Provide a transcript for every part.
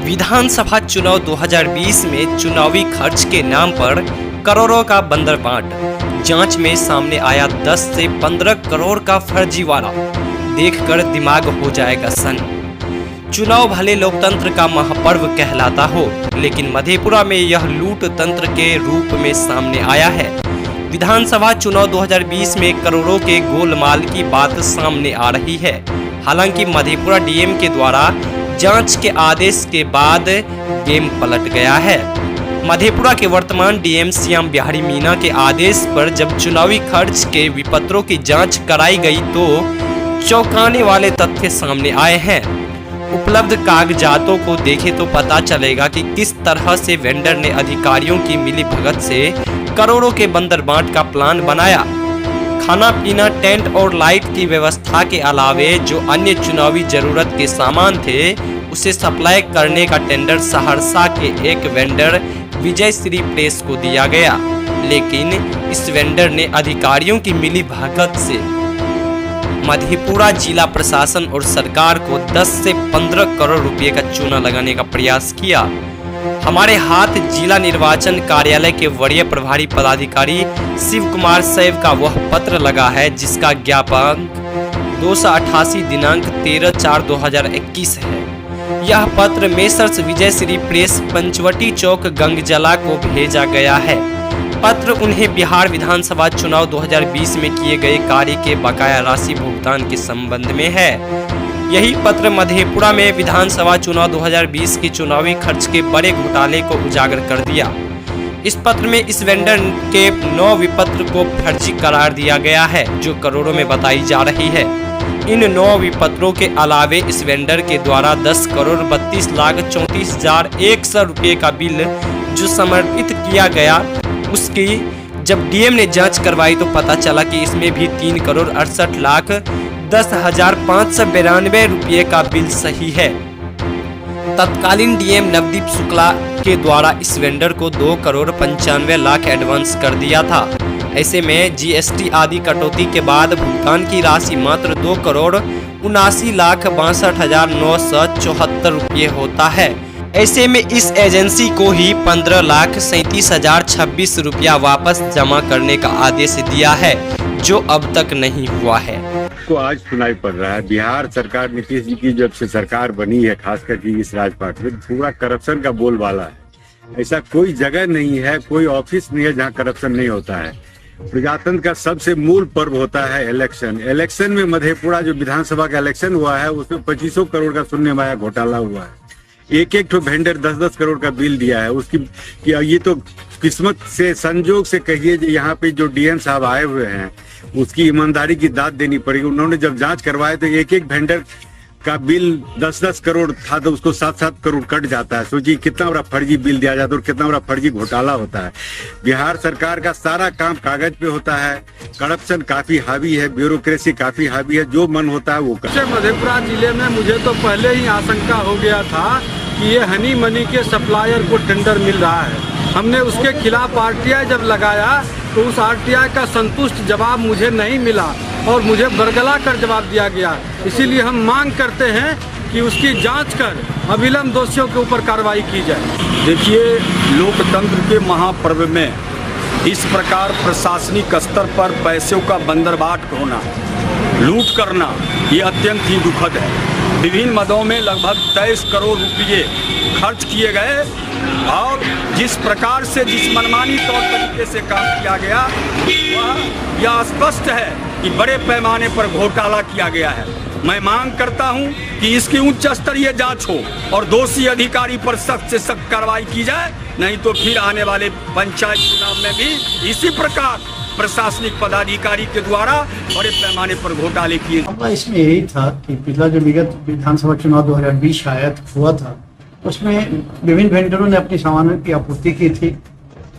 विधानसभा चुनाव 2020 में चुनावी खर्च के नाम पर करोड़ों का बंदरबांट। जांच में सामने आया 10 से 15 करोड़ का फर्जीवाड़ा। देखकर दिमाग हो जाएगा सन। चुनाव भले लोकतंत्र का महापर्व कहलाता हो, लेकिन मधेपुरा में यह लूट तंत्र के रूप में सामने आया है। विधानसभा चुनाव 2020 में करोड़ों के गोलमाल की बात सामने आ रही है। हालांकि मधेपुरा डीएम के द्वारा जांच के आदेश के बाद गेम पलट गया है। मधेपुरा के वर्तमान डीएम श्याम बिहारी मीणा के आदेश पर जब चुनावी खर्च के विपत्रों की जांच कराई गई तो चौंकाने वाले तथ्य सामने आए हैं। उपलब्ध कागजातों को देखें तो पता चलेगा कि किस तरह से वेंडर ने अधिकारियों की मिलीभगत से करोड़ों के बंदरबांट का प्लान बनाया। खाना पीना, टेंट और लाइट की व्यवस्था के अलावे जो अन्य चुनावी जरूरत के सामान थे, उसे सप्लाई करने का टेंडर सहरसा के एक वेंडर विजय श्री प्रेस को दिया गया। लेकिन इस वेंडर ने अधिकारियों की मिलीभगत से मधेपुरा जिला प्रशासन और सरकार को 10 से 15 करोड़ रुपए का चूना लगाने का प्रयास किया। हमारे हाथ जिला निर्वाचन कार्यालय के वरीय प्रभारी पदाधिकारी शिव कुमार सैव का वह पत्र लगा है जिसका ज्ञापन 288 दिनांक 13/4/2021 है। यह पत्र मेसर्स विजय श्री प्रेस पंचवटी चौक गंगजला को भेजा गया है। पत्र उन्हें बिहार विधानसभा चुनाव 2020 में किए गए कार्य के बकाया राशि भुगतान के संबंध में है। यही पत्र मधेपुरा में विधानसभा चुनाव 2020 के चुनावी खर्च के बड़े घोटाले को उजागर कर दिया। इस पत्र में इस वेंडर के 9 विपत्र को फर्जी करार दिया गया है, जो करोड़ों में बताई जा रही है। इन 9 विपत्रों के अलावे इस वेंडर के द्वारा 10 करोड़ 32,34,100 रुपये का बिल जो समर्पित किया गया, उसकी जब डीएम ने जांच करवाई तो पता चला कि इसमें भी 3 करोड़ 68,10,592 रुपये का बिल सही है। तत्कालीन डीएम नवदीप शुक्ला के द्वारा इस वेंडर को 2 करोड़ 95 लाख एडवांस कर दिया था। ऐसे में जीएसटी आदि कटौती के बाद भुगतान की राशि मात्र 2 करोड़ 79,62,974 रुपये होता है। ऐसे में इस एजेंसी को ही 15,37,026 रुपया वापस जमा करने का आदेश दिया है, जो अब तक नहीं हुआ है। को आज सुनाई पड़ रहा है। बिहार सरकार नीतीश जी की जब से सरकार बनी है, खासकर कि इस राजपाट में पूरा करप्शन का बोलबाला है। ऐसा कोई जगह नहीं है, कोई ऑफिस नहीं है जहाँ करप्शन नहीं होता है। प्रजातंत्र का सबसे मूल पर्व होता है इलेक्शन। इलेक्शन में मधेपुरा जो विधानसभा का इलेक्शन हुआ है, उसमें 2500 करोड़ का शून्य माया घोटाला हुआ है। एक ठो वेंडर 10-10 करोड़ का बिल दिया है। उसकी ये तो किस्मत से, संजोग से कहिए, यहाँ पे जो डीएम साहब आए हुए हैं उसकी ईमानदारी की दाद देनी पड़ेगी। उन्होंने जब जांच करवाए तो एक वेंडर का बिल 10-10 करोड़ था तो उसको 7-7 करोड़ कट जाता है। सोचिए कितना बड़ा फर्जी बिल दिया जाता है और कितना बड़ा फर्जी घोटाला होता है। बिहार सरकार का सारा काम कागज पे होता है। करप्शन काफी हावी है, ब्यूरोक्रेसी काफी हावी है, जो मन होता है वो कर। मधेपुरा जिले में मुझे तो पहले ही आशंका हो गया था कि ये हनी मनी के सप्लायर को टेंडर मिल रहा है। हमने उसके खिलाफ आरटीआई जब लगाया तो उस आरटीआई का संतुष्ट जवाब मुझे नहीं मिला और मुझे बरगला कर जवाब दिया गया। इसीलिए हम मांग करते हैं कि उसकी जांच कर अविलंब दोषियों के ऊपर कार्रवाई की जाए। देखिए, लोकतंत्र के महापर्व में इस प्रकार प्रशासनिक स्तर पर पैसों का बंदरबाट होना, लूट करना, ये अत्यंत ही दुखद है। विभिन्न मदों में लगभग 23 करोड़ रुपये खर्च किए गए और जिस प्रकार से, जिस मनमानी तौर तरीके से काम किया गया, वह यह स्पष्ट है कि बड़े पैमाने पर घोटाला किया गया है। मैं मांग करता हूं कि इसकी उच्च स्तरीय जांच हो और दोषी अधिकारी पर सख्त से सख्त कार्रवाई की जाए, नहीं तो फिर आने वाले पंचायत चुनाव में भी इसी प्रकार प्रशासनिक पदाधिकारी के द्वारा बड़े पैमाने पर घोटाले किए। इसमें यही था कि पिछला जो विगत विधानसभा चुनाव 2020 शायद हुआ था, उसमें विभिन्न वेंडरों ने अपनी सामानों की आपूर्ति की थी।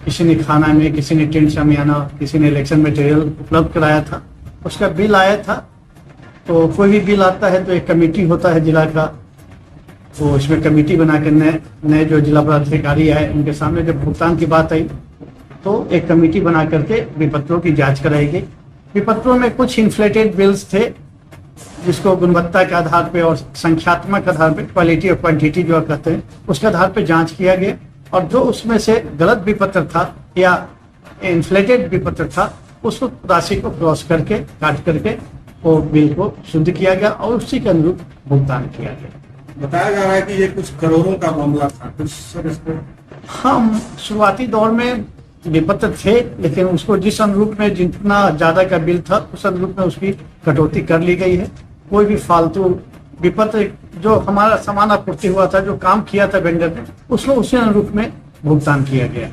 किसी ने खाना में, किसी ने टेंट शामियाना, किसी ने इलेक्शन मटेरियल उपलब्ध कराया था। उसका बिल आया था। तो कोई भी बिल आता है तो एक कमेटी होता है जिला का, तो उसमें कमेटी बना कर नए जो जिला पदाधिकारी आए उनके सामने जब भुगतान की बात आई तो एक कमेटी बना करके विपत्रों की जांच कराई गई। विपत्रों में कुछ इन्फ्लेटेड बिल्स थे जिसको गुणवत्ता के आधार पे और संख्यात्मक आधार पे, क्वालिटी और क्वांटिटी जो कहते हैं, उसके आधार पे जांच किया गया और जो उसमें से गलत विपत्र था या इन्फ्लेटेड विपत्र था, उस राशि को क्रॉस करके, काट करके वो बिल को शुद्ध किया गया और उसी के अनुरूप भुगतान किया गया। बताया जा रहा है कि ये कुछ करोड़ों का मामला था, कुछ सर इसको। हम शुरुआती दौर में विपत्र थे, लेकिन उसको जिस अनुरूप में जितना ज्यादा का बिल था उस अनुरूप में उसकी कटौती कर ली गई है। कोई भी फालतू विपत्र जो हमारा सामान आपूर्ति हुआ था, जो काम किया था वेंडर ने, उसको उसी अनुरूप में भुगतान किया गया।